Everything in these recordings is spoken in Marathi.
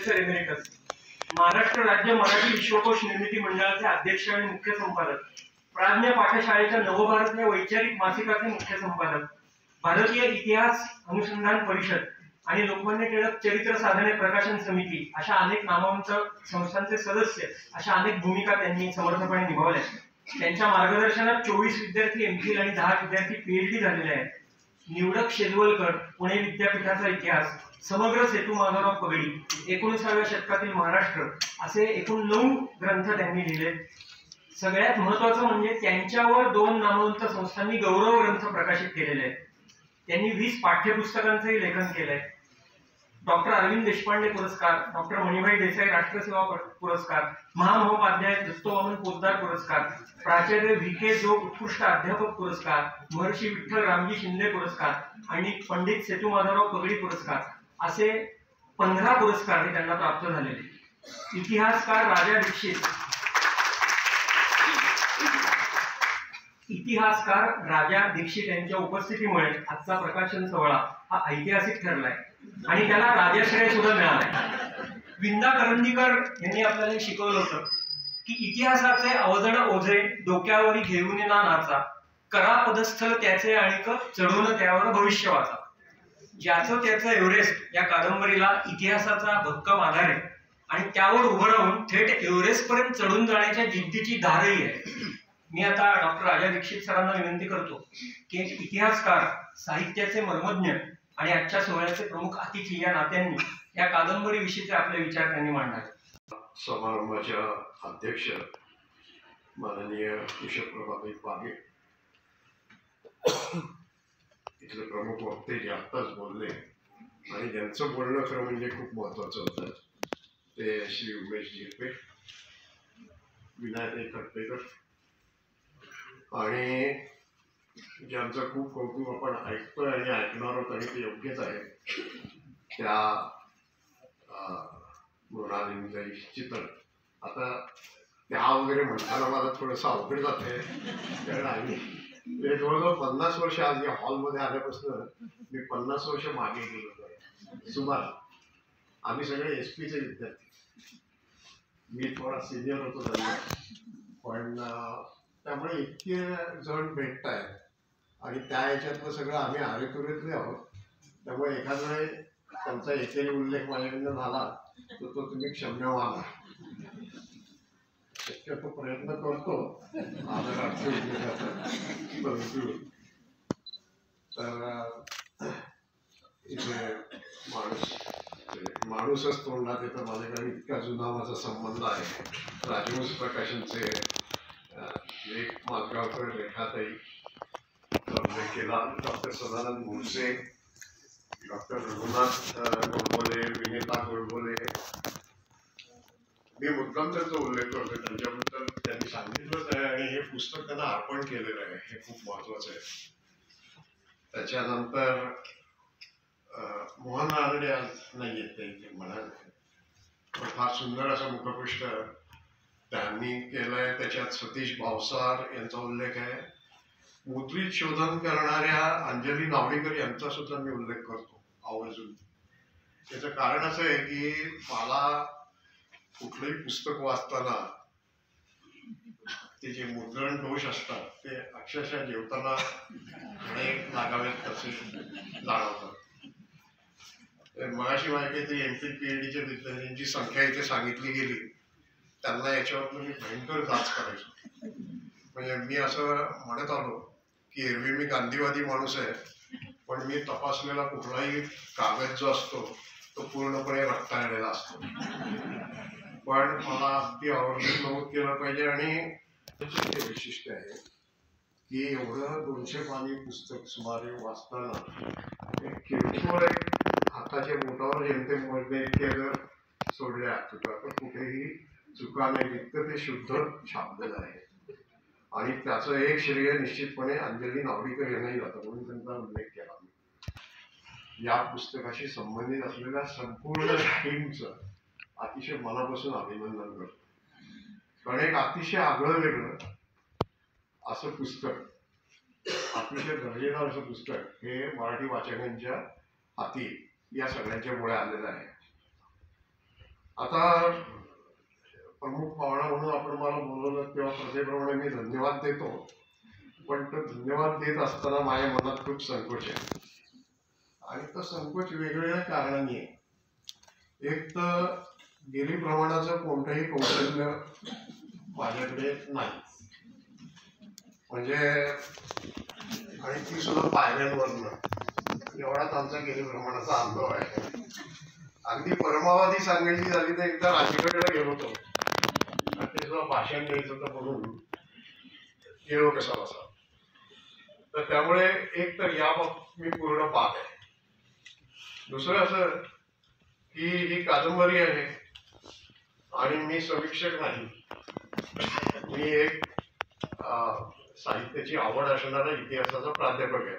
प्रोफेसर एमेरिटस, महाराष्ट्र राज्य मराठी विश्वकोश निर्मिती मंडळाचे अध्यक्ष आणि मुख्य संपादक, प्राज्ञ पाठशाळेच्या नवभारत या वैचारिक मासिकाचे मुख्य संपादक, भारतीय इतिहास अनुसंधान परिषद आणि लोकमान्य टिळक चरित्र साधने प्रकाशन समिती अशा अनेक नामवंत संस्थांचे सदस्य अशा अनेक भूमिका त्यांनी समर्थपणे निभावल्या। त्यांच्या मार्गदर्शनात 24 विद्यार्थी एमफिल आणि 10 विद्यार्थी पीएचडी झालेले आहेत। निवडक शेजवलकर, पुणे विद्यापीठाचा इतिहास, समग्र सेतू माधवराव पगडी, 19व्या शतकातील महाराष्ट्र असे एकूण 9 ग्रंथ त्यांनी लिहिले। सगळ्यात महत्त्वाचं म्हणजे त्यांच्यावर 2 नामवंत संस्थांनी गौरव ग्रंथ प्रकाशित केलेले आहेत। त्यांनी 20 पाठ्यपुस्तकांचंही लेखन केलंय। डॉक्टर अरविंद देशपांडे पुरस्कार, डॉक्टर मणिभाई देसाई राष्ट्रसेवा पुरस्कार, महामहोपाध्याय दत्तोवामन पोतदार पुरस्कार, प्राचार्य व्ही.के. जोग उत्कृष्ट अध्यापक पुरस्कार, महर्षी विठ्ठल रामजी शिंदे पुरस्कार आणि पंडित सेतू माधवराव पगडी पुरस्कार असे 15 पुरस्कार हे त्यांना प्राप्त झालेले। इतिहासकार राजा दीक्षित यांच्या उपस्थितीमुळे आजचा प्रकाशन सोहळा हा ऐतिहासिक ठरलाय आणि त्याला राजाश्रय सुद्धा मिळालाय। विंदा करंदीकर यांनी आपल्याला शिकवलं होतं की इतिहासाचे अवजड ओझे डोक्यावरी घेऊन ना नाचा, करा पदस्थल त्याचे आणिक चढून त्यावर भविष्य वाचा। ज्याचं त्याचं एव्हरेस्ट या कादंबरीला इतिहासाचा भक्कम आधार आहे आणि त्यावर उभं राहून थेट एव्हरेस्ट पर्यंत चढून जाण्याच्या जिद्दीची धारही आहे। मी आता डॉक्टर राजा दीक्षित सरांना विनंती करतो की एक इतिहासकार, साहित्याचे मर्मज्ञ आणि आजच्या सोहळ्याचे प्रमुख अतिथी या नात्यांनी या कादंबरी विषयीचे आपले विचार त्यांनी मांडावे। समारंभाच्या अध्यक्ष माननीय कुशप्रभाताई पागे, इथले प्रमुख वक्ते जे आत्ताच बोलले आणि ज्यांचं बोलणं खरं म्हणजे खूप महत्त्वाचं होतं ते श्री उमेश झिरपे, विनायक खटपेकर आणि ज्यांचं खूप कौतुक आपण ऐकतोय आणि ऐकणार आहोत आणि ते योग्यच आहे त्या मृणालिनीताई चितळ। आता त्या वगैरे म्हणताना मला थोडंसं अवघड जाते कारण आम्ही जवळजवळ 50 वर्ष आज या हॉलमध्ये आल्यापासून मी 50 वर्ष मागे गेलो आहे सुमार। आम्ही सगळे SP चे विद्यार्थी, मी थोडा सिनियर होतो त्यांना, पण त्यामुळे इतके जण भेटत आहेत आणि त्या ह्याच्यातलं सगळं आम्ही आरेतुरेतले आहोत। त्यामुळे एखाद वेळे त्यांचा एकेरी उल्लेख माझ्याकडनं झाला तर तो तुम्ही क्षम्य व्हावा, शक्यतो प्रयत्न करतो आदरार्थ उल्लेखाचा। परंतु तर इथे माणूसच तोंडात येतं। माझ्याकडे इतका जुना माझा संबंध आहे। राजवंश प्रकाशनचे एक मालगावकर रेखाताई उल्लेख केला, डॉक्टर सदानंद मुळसे, डॉक्टर रघुनाथ गोडबोले, विनेता गोडबोले, मी मुद्दाम त्यांचा उल्लेख करतो त्यांच्याबद्दल। त्यांनी सांगितलंच आहे आणि हे पुस्तक त्यांना अर्पण केलेलं आहे, हे खूप महत्वाचं आहे। त्याच्यानंतर मोहन रानडे आज नाही येत ते इथे म्हणाले, पण फार सुंदर असं मुखपृष्ठ त्यांनी केलंय। त्याच्यात सतीश भावसार यांचा उल्लेख आहे। मुद्रित शोधन करणाऱ्या अंजली नावडीकर यांचा सुद्धा मी उल्लेख करतो आवर्जून। त्याचं कारण असं आहे की मला कुठलंही पुस्तक वाचताना ते जे मुद्रण दोष असतात ते अक्षरशः जेवताना अनेक लागावेत तसे जाणवतात। मगाशी माहिती एमफिल PhDच्या विद्यार्थ्यांची संख्या इथे सांगितली गेली, त्यांना याच्यावर मी भयंकर जाच करायचो। म्हणजे मी असं म्हणत आलो की एरवी मी गांधीवादी माणूस आहे, पण मी तपासलेला कुठलाही कागद जो असतो तो पूर्णपणे रक्ताळलेला असतो। पण मला अगदी आवर्जून नमूद केलं पाहिजे आणि त्याचे वैशिष्ट्य आहे की एवढं 200 पानी पुस्तक सुमारे वाचताना किरकोळ हाताच्या बोटावर जेमते मोजणे इतके जर सोडल्या तर कुठेही चुका नाही, जितकं ते शुद्ध छापलेलं आहे। आणि त्याचं एक श्रेय निश्चितपणे अंजली नावडीकर यांनाही जातं, म्हणून त्यांचा उल्लेख केला। या पुस्तकाशी संबंधित असलेल्या संपूर्ण टीमचं अतिशय मनापासून अभिनंदन करतो, कारण एक अतिशय आगळं वेगळं असं पुस्तक, अतिशय दर्जेदार असं पुस्तक हे मराठी वाचकांच्या हाती या सगळ्यांच्या मुळे आलेलं आहे। आता प्रमुख पाहुणा म्हणून आपण मला बोलवलं तेव्हा प्रथेप्रमाणे मी धन्यवाद देतो, पण तो धन्यवाद देत असताना माझ्या मनात खूप संकोच आहे. आणि तो संकोच वेगवेगळ्या कारणांनी आहे. एक तर गिरीभ्रमणाचं कोणतंही कौशल्य माझ्याकडे नाही, म्हणजे आणि ती सुद्धा पायऱ्यांवरनं एवढाच आमचा गिरीभ्रमणाचा अनुभव आहे. अगदी परमावादी सांगायची झाली तर एकदा राजगडला गेलो होतो आणि ते सुद्धा भाषण द्यायचं होतं म्हणून गेलो कसा बसा. तर त्यामुळे एक तर या बाबतीत मी पूर्ण बाद आहे. दुसरं असं की ही कादंबरी आहे आणि मी समीक्षक नाही, मी एक साहित्याची आवड असणारा इतिहासाचा प्राध्यापक आहे.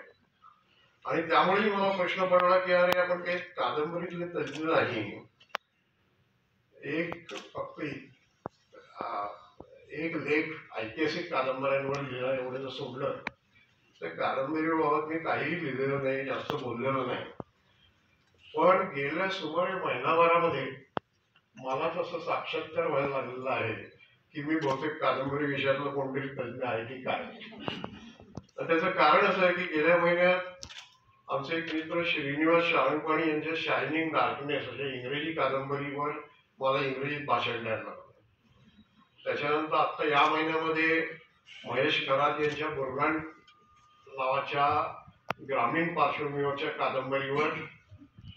आणि त्यामुळे मला प्रश्न पडला की अरे आपण काही कादंबरीतले तज्ज्ञ नाही, एक फक्त एक लेख ऐतिहासिक कादंबऱ्यांवर लिहिला एवढं जर सोडलं तर कादंबरीबाबत मी काहीही लिहिलेलं नाही, जास्त बोललेलो नाही. पण गेल्या सुमारे महिनाभरामध्ये मला तसं साक्षात्कार व्हायला लागलेलं आहे की मी बहुतेक कादंबरी विषयातलं कोणतरी तज्ज्ञ आहे की काय. तर त्याचं कारण असं आहे की गेल्या महिन्यात आमचे एक मित्र श्रीनिवास शाळुंपाणी यांच्या शायनिंग डार्कनेस अशा इंग्रजी कादंबरीवर मला इंग्रजीत भाषण द्यायला लागलं. त्याच्यानंतर आता या महिन्यामध्ये महेश करात यांच्या बुरगान नावाच्या ग्रामीण पार्श्वभूमीवरच्या कादंबरीवर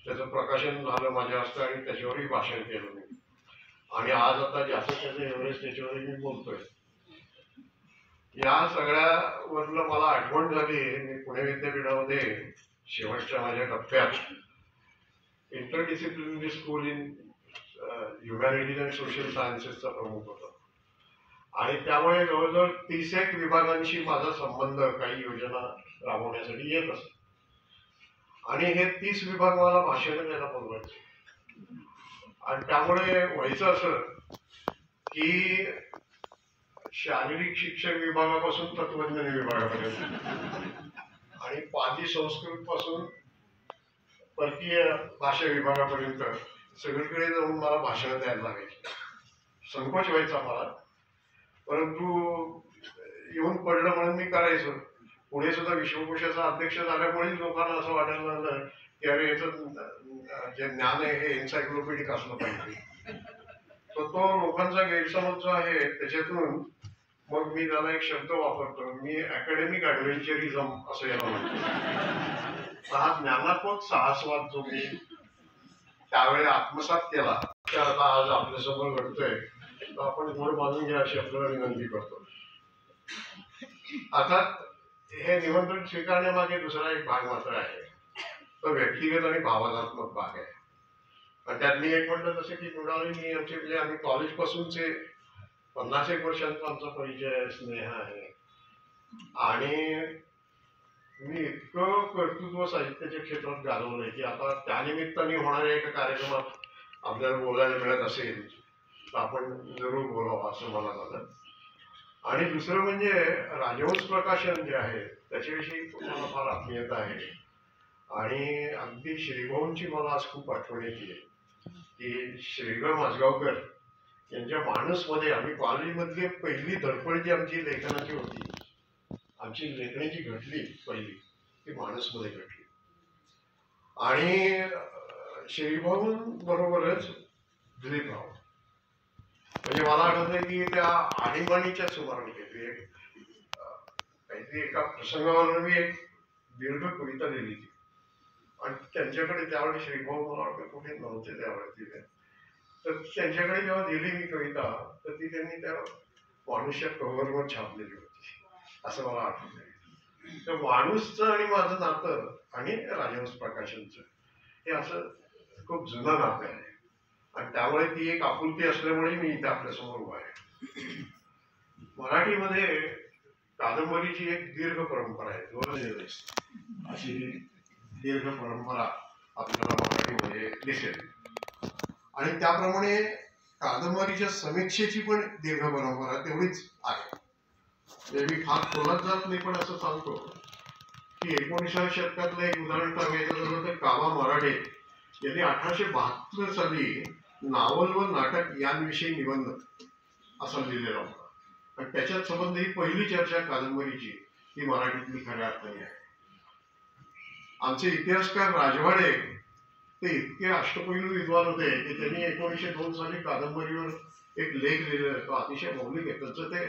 त्याचं प्रकाशन झालं माझ्या हस्ते आणि त्याच्यावरही भाषण केलं मी. आणि आज आता ज्याचं त्याचं एव्हरेस्ट त्याच्यावरही मी बोलतोय. या सगळ्यावरनं मला आठवण झाली, मी पुणे विद्यापीठामध्ये शेवटच्या माझ्या टप्प्यात interdisciplinary school in humanities and social सायन्सेसचा प्रमुख होता. आणि त्यामुळे जवळजवळ 30 विभागांशी माझा संबंध काही योजना राबवण्यासाठी येत असतो. आणि हे 30 विभाग मला भाषण द्यायला बोलवायचे. आणि त्यामुळे व्हायचं असं की शारीरिक शिक्षण विभागापासून तत्वज्ञान विभागापर्यंत आणि पाली संस्कृत पासून परकीय भाषा विभागापर्यंत सगळीकडे जाऊन मला भाषण द्यायला लागायची. संकोच व्हायचा मला, परंतु येऊन पडलं म्हणून मी करायचो. पुढे सुद्धा विश्वकोशाचा अध्यक्ष झाल्यामुळे लोकांना असं वाटायला लागलं की अरे याचं जे ज्ञान आहे हे एन्सायक्लोपीडिक असलं पाहिजे. तर तो लोकांचा गैरसमज जो आहे त्याच्यातून मग मी त्याला एक शब्द वापरतो, मी अकॅडमिक ऍडव्हेंचरिझम असं याला म्हणतो. हा ज्ञानात्मक साहसवाद जो मी त्यावेळी आत्मसात केला त्या आता आज आपल्यासमोर घडतोय, तर आपण गोड मानून घ्या अशी आपल्याला विनंती करतो. आता हे निमंत्रण स्वीकारण्यामागे दुसरा एक भाग मात्र आहे, तो व्यक्तिगत आणि भावनात्मक भाग आहे. आणि त्यात मी एक म्हटलं तसं की मृणाली मी आमचे आम्ही कॉलेज पासूनचे 50 वर्षांचा आमचा परिचय स्नेह आहे. आणि मी इतकं कर्तृत्व साहित्याच्या क्षेत्रात गाजवलंय की आता त्यानिमित्ताने होणाऱ्या एका कार्यक्रमात आपल्याला बोलायला मिळत असेल तर आपण जरूर बोलावं असं मला झालं. आणि दुसरं म्हणजे राजहंस प्रकाशन जे आहे त्याच्याविषयी मला फार आत्मीयता आहे. आणि अगदी श्रीभाऊंची मला आज खूप आठवण येते की श्रीगर माझगावकर यांच्या माणूसमध्ये आम्ही कॉलेजमधली पहिली धडपड जी आमची लेखनाची होती, आमची लेखनाची घडली पहिली ती माणूसमध्ये घडली. आणि श्रीभाऊ बरोबरच दिलीपराव, म्हणजे मला आठवतंय की त्या आणीबाणीच्या सुमाराने काहीतरी एका प्रसंगावर मी एक दीर्घ कविता लिहिली ती. आणि त्यांच्याकडे त्यावेळी श्रीभाऊ मला वाटतं कुठे नव्हते त्यावेळी, तर त्यांच्याकडे जेव्हा दिली मी कविता तर ती त्यांनी त्या माणूसच्या कव्हरवर छापलेली होती असं मला आठवतंय. तर माणूसचं आणि माझं नातं आणि राजहंस प्रकाशनचं हे असं खूप जुनं नातं आहे. आणि त्यामुळे ती एक आपुलकी असल्यामुळे मी इथे आपल्यासमोर उभा आहे. मराठीमध्ये कादंबरीची एक दीर्घ परंपरा आहे, अशी दीर्घ परंपरा आपल्याला मराठीमध्ये दिसेल. आणि त्याप्रमाणे कादंबरीच्या समीक्षेची पण दीर्घ परंपरा तेवढीच आहे. मी फार खोलात जात नाही, पण असं सांगतो की 19व्या शतकातलं एक उदाहरण सांगायचं झालं तर कामा मराठे यांनी 1872 साली नावल व नाटक यांविषयी निबंध असा लिहिलेला होता. आणि त्याच्यात संबंध ही पहिली चर्चा कादंबरीची ही मराठीतली खऱ्या अर्थाने आहे. आमचे इतिहासकार राजवाडे ते इतके अष्टपैलू विद्वान होते की त्यांनी 1902 साली कादंबरीवर एक लेख लिहिलेला. तो अतिशय मौलिक आहे. त्यांचं ते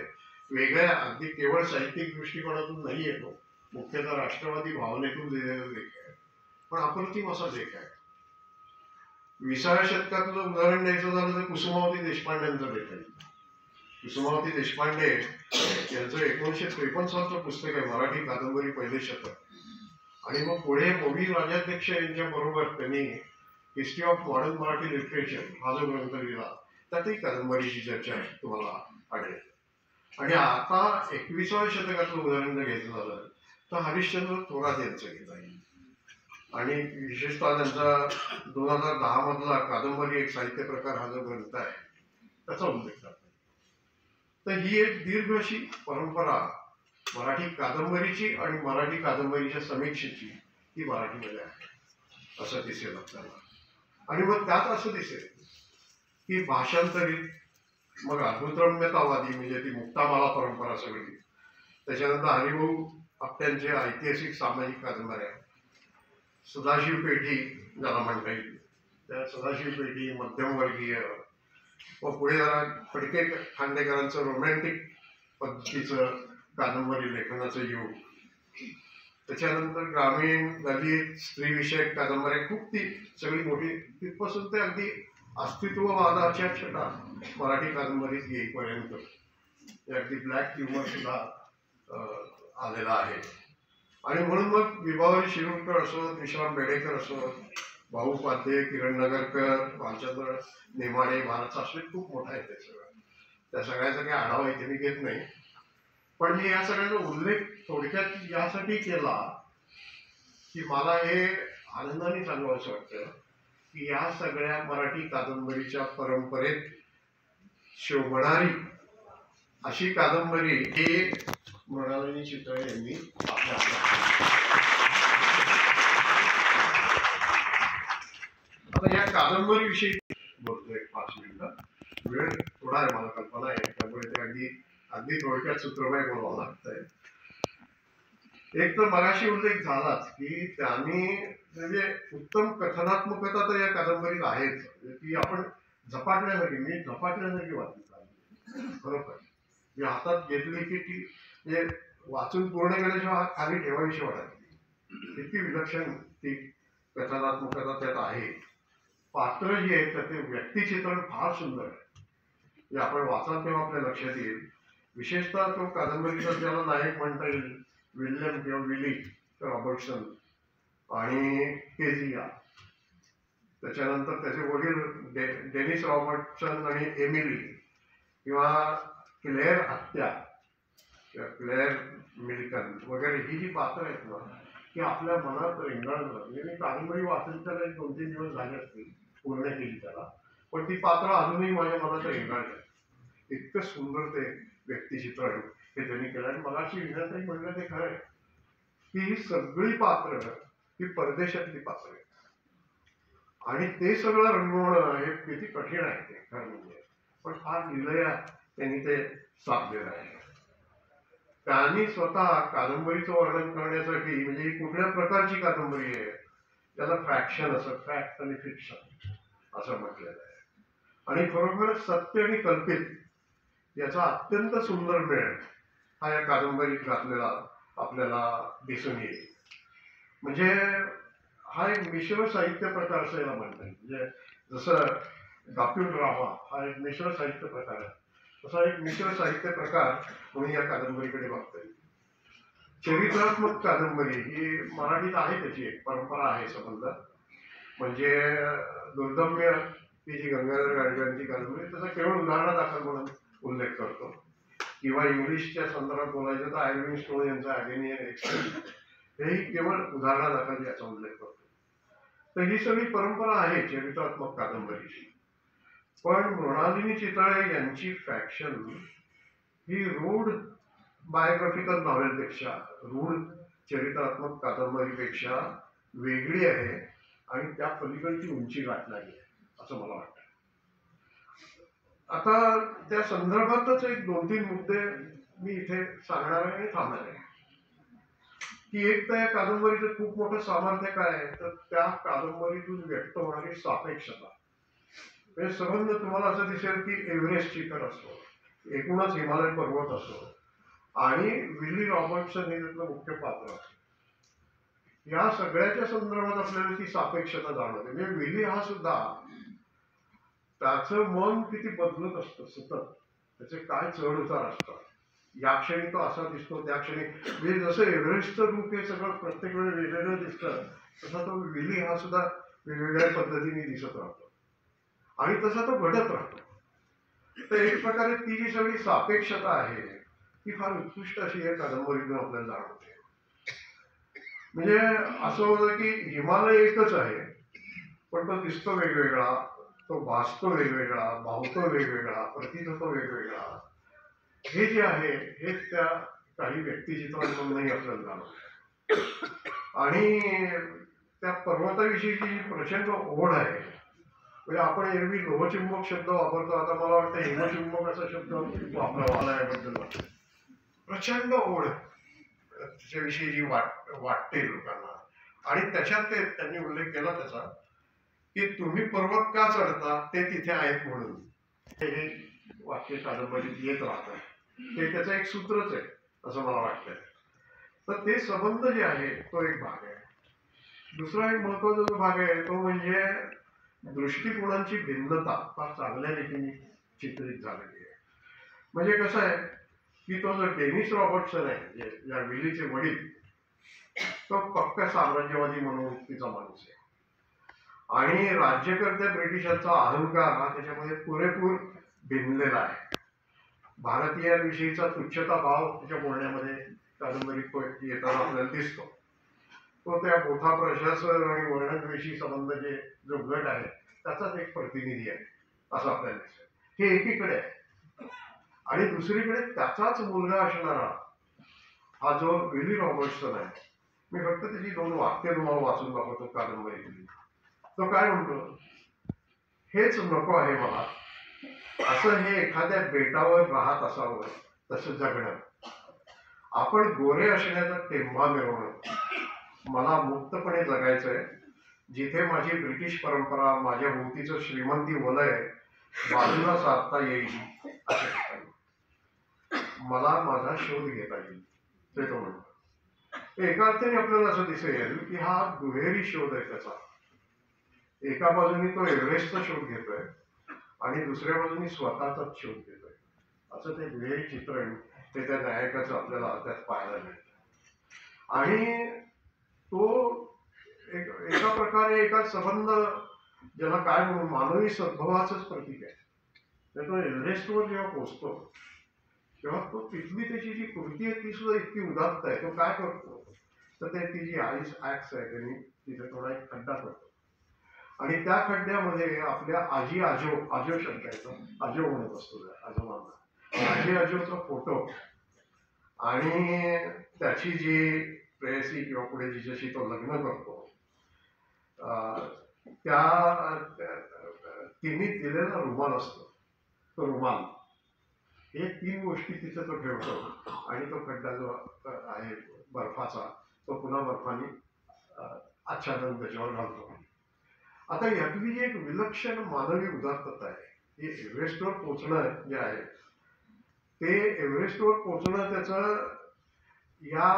वेगळ्या अगदी केवळ साहित्यिक दृष्टिकोनातून नाही येतो, मुख्यतः राष्ट्रवादी भावनेतून लिहिलेला लेख आहे, पण अप्रतिम असा लेख आहे. 20व्या शतकातलं उदाहरण द्यायचं झालं तर कुसुमावती देशपांडेंचं लेख आहे. कुसुमावती देशपांडे यांचं 1953 सालचं पुस्तक आहे मराठी कादंबरी पहिले शतक. आणि मग पुढे मोवी राजाध्यक्ष यांच्या बरोबर त्यांनी history of modern Marathi literature हा जो ग्रंथ लिहिला त्यातही कादंबरीची चर्चा आहे तुम्हाला आढळेल. आणि आता 21व्या शतकातलं उदाहरण जर घ्यायचं झालं तर हरिश्चंद्र थोरात यांचं घेत आहे. आणि विशेषतः त्यांचा 2010 मधला कादंबरी एक साहित्य प्रकार हा जो ग्रंथ आहे त्याचा उल्लेख करतात. तर ही एक दीर्घ अशी परंपरा मराठी कादंबरीची आणि मराठी कादंबरीच्या समीक्षेची ही मराठीमध्ये आहे असं दिसेल आपल्याला. आणि मग त्यात असं दिसेल की भाषांतरित मग अद्भुतरम्यतावादी म्हणजे ती मुक्तामाला परंपरा सगळी, त्याच्यानंतर हरिभाऊ आपट्यांचे ऐतिहासिक सामाजिक कादंबऱ्या, सदाशिव पेठी ज्याला म्हणता येईल त्या सदाशिव पेठी, मध्यमवर्गीय, व पुढे जरा फडके खांडेकरांचं रोमॅन्टिक पद्धतीचं कादंबरी लेखनाचं युग, त्याच्यानंतर ग्रामीण दलित स्त्रीविषयक कादंबऱ्या खूप ती सगळी मोठी, तिथपासून ते अगदी अस्तित्ववादाच्या छटा मराठी कादंबरीत येईपर्यंत अगदी ब्लॅक ह्युमर सुद्धा आलेला आहे. आणि म्हणून मग विभावरी शिरूरकर असो, विश्राम बेडेकर असो, भाऊ उपाध्ये, किरण नगरकर, भालचंद्र नेमाडे, भारत सासवेत खूप मोठा आहे ते सगळं. त्या सगळ्याचा काही आढावा इथे मी घेत नाही, पण मी या सगळ्यांचा उल्लेख थोडक्यात यासाठी केला की मला हे आनंदाने सांगावं असं वाटतं की या सगळ्या मराठी कादंबरीच्या परंपरेत शोभणारी अशी कादंबरी ही मृणालिनी चितळे यांनी आता या कादंबरीविषयी बोलतो एक 5 मिनिटं. वेळ थोडा आहे, मला कल्पना आहे, त्यामुळे ते अगदी थोडक्यात सूत्रमय बोलावं लागतंय. एक तर मगाशी उल्लेख झालाच की त्यांनी म्हणजे उत्तम कथनात्मकता तर या कादंबरीत आहेच, ती आपण झपाटण्यासाठी मी झपाटण्यासाठी वाचली बरोबर. मी हातात घेतली की ती म्हणजे वाचून पूर्ण केल्याशिवाय हात खाली ठेवावीशी वाटली. इतकी विलक्षण ती कथनात्मकता त्यात आहे. पात्र जी आहेत त्याचे व्यक्तिचित्रण फार सुंदर आहे. जे आपण वाचाल तेव्हा आपल्या लक्षात येईल. विशेषतः तो कादंबरीचा ज्याला नायक म्हणता येईल विल्यम किंवा विली रॉबर्टसन आणि केझिया, त्याच्यानंतर त्याचे वडील डेनिस रॉबर्टसन आणि एमिली, किंवा क्लेअर हत्या किंवा क्लेअर मिल्टन वगैरे ही जी पात्र आहेत ना की आपल्या मनात रेंगाळून जातात. म्हणजे मी कादंबरी वाचली त्याला 1-2-3 दिवस झाले असतील पूर्ण केली त्याला, पण ती पात्र अजूनही माझ्या मनात रेंगाळतात. इतकं सुंदर ते व्यक्तिचित्रण हे त्यांनी केलं. आणि मला अशी विनंती म्हणलं ते खरं आहे की ही सगळी पात्र ही परदेशातली पात्र आहेत आणि ते सगळं रंगवणं हे किती कठीण आहे ते खरं म्हणजे, पण फार लिलया त्यांनी ते साधलेलं आहे. त्यांनी स्वतः कादंबरीचं वर्णन करण्यासाठी म्हणजे ही कुठल्या प्रकारची कादंबरी आहे त्याला फॅक्शन असं, फॅक्ट आणि फिक्शन असं म्हटलेलं आहे. आणि खरोखर सत्य आणि कल्पित याचा अत्यंत सुंदर मेळ हा या कादंबरीत घातलेला आपल्याला दिसून येईल. म्हणजे हा एक मिश्र साहित्य प्रकार असं याला म्हणता येईल. म्हणजे जसं डॉक्यू ड्रामा हा एक मिश्र साहित्य प्रकार आहे, तसा एक मिश्र साहित्य प्रकार म्हणून या कादंबरीकडे बघता येईल. चरित्रात्मक कादंबरी ही मराठीत आहे, त्याची एक परंपरा आहे संबंध. म्हणजे दुर्दम्य ही जी गंगाधर गाडगीळांची कादंबरी त्याचा केवळ उदाहरणादाखल म्हणून उल्लेख करतो. किंवा इंग्लिशच्या संदर्भात बोलायचं तर आयर्विन स्टोन यांचा ॲडेनियन एक्सप्रेस हेही केवळ उदाहरणादाखल याचा उल्लेख करतो. तर ही सगळी परंपरा आहे चरित्रात्मक कादंबरीची. पण मृणालिनी चितळे यांची फॅक्शन ही रूढ बायोग्राफिकल नॉव्हेलपेक्षा, रूढ चरित्रात्मक कादंबरीपेक्षा वेगळी आहे आणि त्या पलीकडची उंची गाठणारी आहे असं मला वाटतं. आता त्या संदर्भातच एक 2-3 मुद्दे मी इथे सांगणार आहे आणि थांबणार आहे. की एक तर या कादंबरीचं खूप मोठं सामर्थ्य काय आहे, तर त्या कादंबरीतून व्यक्त होणारी सापेक्षता. म्हणजे संबंध तुम्हाला असं दिसेल की एव्हरेस्ट शिखर असो, एकूणच हिमालय पर्वत असो आणि विली रॉबर्टसन हे त्यातलं मुख्य पात्र असो, या सगळ्याच्या संदर्भात आपल्याला ती सापेक्षता जाणवते. म्हणजे विली हा सुद्धा त्याचं मन किती बदलत असतं सतत, त्याचे काय चढ उतार असतात. या क्षणी तो असा दिसतो, त्या क्षणी म्हणजे जसं एव्हरेस्टचं रूप हे सगळं प्रत्येक वेळी वेगवेगळं दिसतं, तसा तो विली हा सुद्धा वेगवेगळ्या पद्धतीने दिसत राहतो आणि तसा तो घडत राहतो. तर एक प्रकारे ती जी सगळी सापेक्षता आहे ती फार उत्कृष्ट अशी या कादंबरीतून आपल्याला जाणवते. म्हणजे असं होतं की हिमालय एकच आहे, पण तो दिसतो वेगवेगळा, तो भासतो वेगवेगळा, भावतो वेगवेगळा, प्रतीत होतो वेगवेगळा. हे जे आहे हे त्या काही व्यक्तिचित्रांमधूनही आपल्याला जाणवतं. आणि त्या पर्वताविषयीची जी प्रचंड ओढ आहे, म्हणजे आपण एरवी लोहचुंबक शब्द वापरतो, आता मला वाटतं हिमचुंबक असा शब्द वापरावा मला याबद्दल वाटतं. प्रचंड ओढ त्याच्याविषयी जी वाटते लोकांना. आणि त्याच्यात ते त्यांनी उल्लेख केला त्याचा की तुम्ही पर्वत का चढता, ते तिथे आहेत म्हणून. हे वाक्य कादंबरीत येत राहतं. ते त्याचं एक सूत्रच आहे असं मला वाटतं. तर ते संबंध जे आहे तो एक भाग आहे. दुसरा एक महत्वाचा जो भाग आहे तो म्हणजे दृष्टिकोनांची भिन्नता फार चांगल्या रीतीने चित्रित झालेली आहे. म्हणजे कसं आहे की तो जो डेनिस रॉबर्टसन आहे, या विलीचे वडील, तो पक्का साम्राज्यवादी म्हणून तिचा माणूस आहे आणि राज्यकर्त्या ब्रिटिशांचा अहंकार हा त्याच्यामध्ये पुरेपूर भिनलेला आहे. भारतीयांविषयीचा तुच्छता भाव त्याच्या बोलण्यामध्ये कादंबरीत येताना आपल्याला दिसतो. तो त्या मोठा प्रशासन आणि वर्णनविषयी संबंध जो गट आहे त्याचाच एक प्रतिनिधी आहे असं आपल्याला दिसतं. हे एकीकडे आहे. आणि दुसरीकडे त्याचाच मुलगा असणारा हा जो विली रॉबर्टसन आहे, मी फक्त त्याची 2 वाक्य तुम्हाला वाचून दाखवतो कादंबरीतली. तो काय म्हणतो, हेच नको आहे मला, असं हे एखाद्या बेटावर राहत असावं तसं जगणं. आपण गोरे असण्याचा टेंबा मिरवणं. मला मुक्तपणे जगायचंय, जिथे माझी ब्रिटिश परंपरा, माझ्या भोवतीचं श्रीमंती वलय बाजूला साधता येईल अशा ठिकाणी मला माझा शोध घेता येईल, ते तो म्हणतो. एका अर्थाने आपल्याला असं दिसेल की हा दुहेरी शोध आहे त्याचा. एका बाजूने तो एव्हरेस्टचा शोध घेतोय आणि दुसऱ्या बाजूने स्वतःचाच शोध घेतोय. असं ते दुहेरी चित्रण ते त्या नायकाचं आपल्याला त्यात पाहायला मिळतं. आणि तो एका प्रकारे एका संबंध ज्याला काय म्हणून मानवी सद्भावाचंच प्रतीक आहे. तर तो एव्हरेस्टवर जेव्हा पोहोचतो तेव्हा तो तिथली त्याची जी कृती आहे ती सुद्धा इतकी उदात्त आहे. तो काय करतो तर ते ती जी आईस ऍक्स आहे त्यांनी तिथे थोडा एक खड्डा करतो आणि त्या खड्ड्यामध्ये आपल्या आजी आजो शब्द आहे, आजो म्हणत असतो आजोबांना, आजी आजोचा फोटो आणि त्याची जी प्रेयसी किंवा पुढे जिच्याशी तो लग्न करतो त्या तिने दिलेला रुमाल असतो, तो रुमाल, हे 3 गोष्टी तिथे तो ठेवतो आणि तो खड्डा जो आहे बर्फाचा तो पुन्हा बर्फाने आच्छादन त्याच्यावर घालतो. आता यातली जी एक विलक्षण मानवी उदात्तता आहे, ही एव्हरेस्टवर पोहोचणं जे आहे ते एव्हरेस्टवर पोहोचणं त्याचं या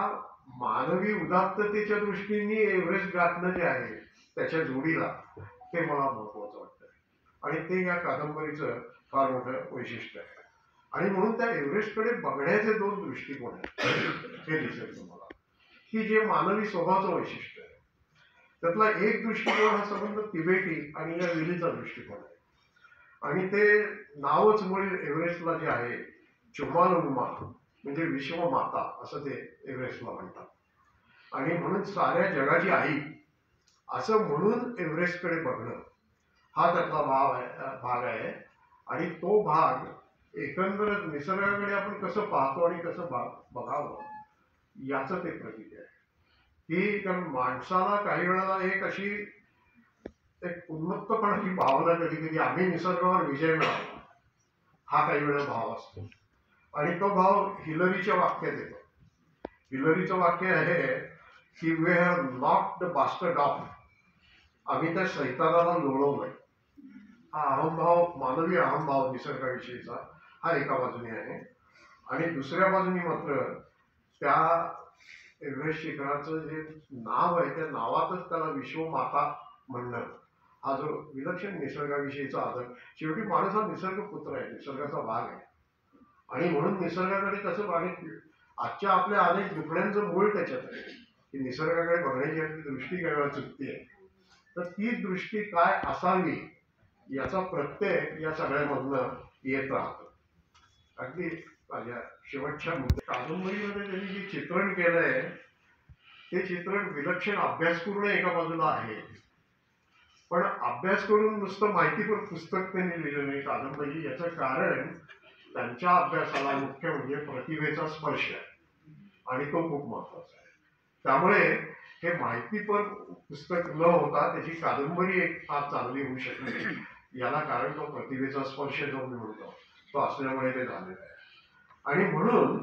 मानवी उदात्ततेच्या दृष्टीने एव्हरेस्ट गाठणं जे आहे त्याच्या जोडीला ते मला महत्वाचं वाटतं आणि ते या कादंबरीचं फार मोठं वैशिष्ट्य आहे. आणि म्हणून त्या एव्हरेस्टकडे बघण्याचे 2 दृष्टिकोन आहेत हे दिसेल तुम्हाला की जे मानवी स्वभावाचं वैशिष्ट्य आहे. त्यातला एक दृष्टिकोन हा संबंध तिबेटी आणि या विलीचा दृष्टिकोन आहे. आणि ते नावच मुळे एव्हरेस्टला जे आहे चुमालुन्मा म्हणजे विश्वमाता असं ते एव्हरेस्टला म्हणतात. आणि म्हणून साऱ्या जगाची आई असं म्हणून एव्हरेस्टकडे बघणं हा त्यातला भाग आहे. आणि तो भाग एकंदरच निसर्गाकडे आपण कसं पाहतो आणि कसं बघावं याचं ते प्रतीक आहे. की कारण माणसाला काही वेळेला एक अशी एक उन्मत्तपणाची भावना कधी कधी आम्ही निसर्गावर विजय मिळाला हा काही वेळा भाव असतो आणि तो भाव हिलरीच्या वाक्यात येतो. हिलरीचं वाक्य आहे की we have not the bastard of, आम्ही त्या सैतानाला लोळवलंय. हा अहमभाव, मानवी अहमभाव निसर्गाविषयीचा हा एका बाजूने आहे आणि दुसऱ्या बाजूने मात्र त्या एव्हरेस्ट शिखराचं जे नाव आहे त्या नावातच त्याला विश्वमाता म्हणणं, हा जो विलक्षण निसर्गाविषयीचा आदर. शेवटी माणूस हा निसर्ग पुत्र आहे, निसर्गाचा भाग आहे आणि म्हणून निसर्गाकडे कसं आजच्या आपल्या अनेक दुखड्यांचं मूळ त्याच्यात आहे की निसर्गाकडे बघण्याची आपली दृष्टी काही वेळा चुकते आहे. तर ती दृष्टी काय असावी याचा प्रत्यय या सगळ्यामधनं येत राहतो. अगदी माझ्या शेवटच्या कादंबरीमध्ये त्यांनी जे चित्रण केलंय ते चित्रण विलक्षण अभ्यासपूर्ण एका बाजूला आहे, पण अभ्यास करून नुसतं माहितीपर पुस्तक त्यांनी लिहिलं नाही कादंबरी. याचं कारण त्यांच्या अभ्यासाला मुख्य म्हणजे प्रतिभेचा स्पर्श आहे आणि तो खूप महत्वाचा आहे. त्यामुळे हे माहितीपर पुस्तक न होता त्याची कादंबरी एक फार चांगली होऊ शकते. याला कारण तो प्रतिभेचा स्पर्श जो मी म्हणतो तो असल्यामुळे ते झालेलं आहे. आणि म्हणून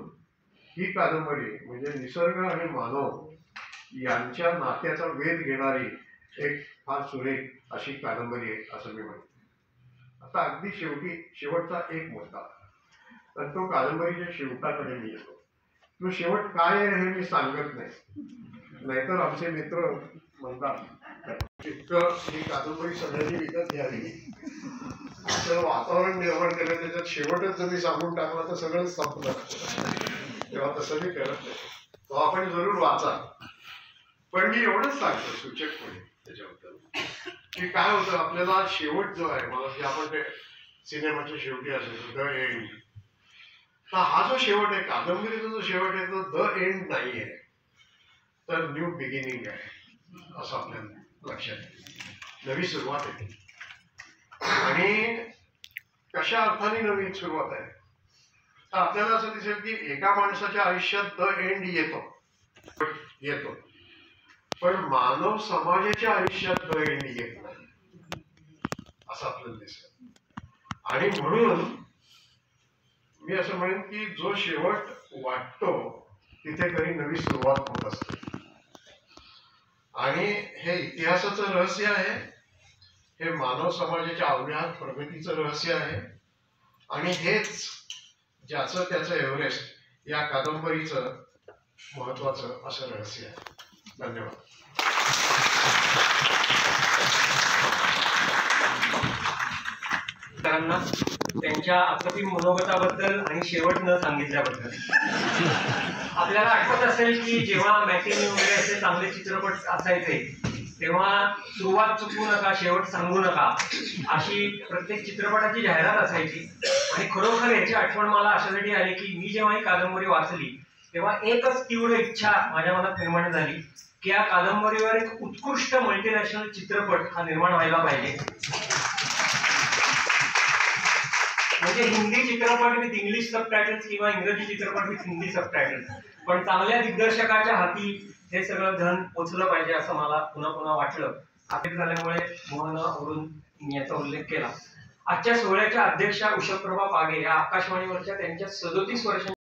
ही कादंबरी म्हणजे निसर्ग आणि मानव यांच्या नात्याचा वेध घेणारी एक फार सुरेख अशी कादंबरी आहे असं मी म्हणतो. आता अगदी शेवटचा एक मुद्दा, तर तो कादंबरीच्या शेवटाकडे मी येतो. तो शेवट काय आहे हे मी सांगत नाही, नाहीतर आमचे मित्र म्हणतात इतकं ही कादंबरी सगळ्यांनी विकत घ्यावी असं वातावरण निर्माण केलं, त्याच्यात शेवटच जर मी सांगून टाकला तर सगळं संपलं. तेव्हा तसं मी करत नाही, तो आपण जरूर वाचा. पण मी एवढंच सांगतो सूचकपणे त्याच्याबद्दल की काय होतं आपल्याला शेवट जो आहे, मला जे आपण ते सिनेमाच्या शेवटी असेल द एंड, तर हा जो शेवट आहे कादंबरीचा जो शेवट आहे तो द एंड नाही आहे, तर न्यू बिगिनिंग आहे असं आपल्याला लक्षात येईल. नवी सुरुवात आहे आणि कशा अर्थाने नवीन सुरुवात आहे तर आपल्याला असं दिसेल की एका माणसाच्या आयुष्यात द एंड येतो पण मानव समाजाच्या आयुष्यात द एंड येत नाही असं आपल्याला दिसेल. आणि म्हणून मी असं म्हणेन की जो शेवट वाटतो तिथे कधी नवी सुरुवात होत असते आणि हे इतिहासाचं रहस्य आहे, हे मानव समाजाच्या अव्याहत प्रगतीचं रहस्य आहे आणि हेच ज्याचं त्याचं एव्हरेस्ट या कादंबरीचं महत्वाचं असं रहस्य आहे. धन्यवाद. त्यांच्या अप्रतिम मनोगताबद्दल आणि शेवट न सांगितल्याबद्दल. आपल्याला आठवत असेल की जेव्हा मॅटिनी वगैरे असे चांगले चित्रपट असायचे तेव्हा सुरुवात चुकवू नका, शेवट सांगू नका अशी प्रत्येक चित्रपटाची जाहिरात असायची. आणि खरोखर याची आठवण मला अशासाठी आली की मी जेव्हा ही कादंबरी वाचली तेव्हा एकच तीव्र इच्छा माझ्या मनात निर्माण झाली की या कादंबरीवर एक उत्कृष्ट मल्टीनॅशनल चित्रपट हा निर्माण व्हायला पाहिजे. म्हणजे हिंदी चित्रपट विथ इंग्लिश सबटायटल्स किंवा इंग्रजी चित्रपट विथ हिंदी सबटायटल्स, पण चांगल्या दिग्दर्शकाच्या हाती हे सगळं धन पोचलं पाहिजे असं मला पुन्हा पुन्हा वाटलं. अखेर झाल्यामुळे मोहनवरून याचा उल्लेख केला. आजच्या सोहळ्याच्या अध्यक्षा उषाप्रभा पागे या आकाशवाणीवरच्या त्यांच्या 37 वर्षांच्या